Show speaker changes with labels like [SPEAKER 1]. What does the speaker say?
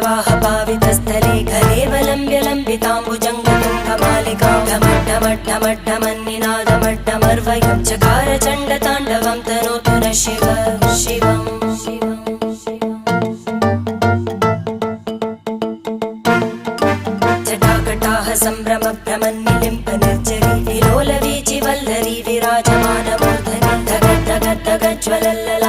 [SPEAKER 1] जटाटवीगलज्जलप्रवाहपावितस्थले घलेवलम्ब्य लम्बिताम्बुजङ्गतुङ्गमालिकां ढमड्ढमड्ढमड्ढमन्निनादमड्ढमर्वयं चकार चण्डताण्डवं तनोतु नः शिव शिवम् जटाकटाह सम्भ्रमभ्रमन्निलिम्प निर्जरी विलोलवीचिवल्लरी विराजमानमूर्धनि धगद्धगद्धगज्ज्वलल्ल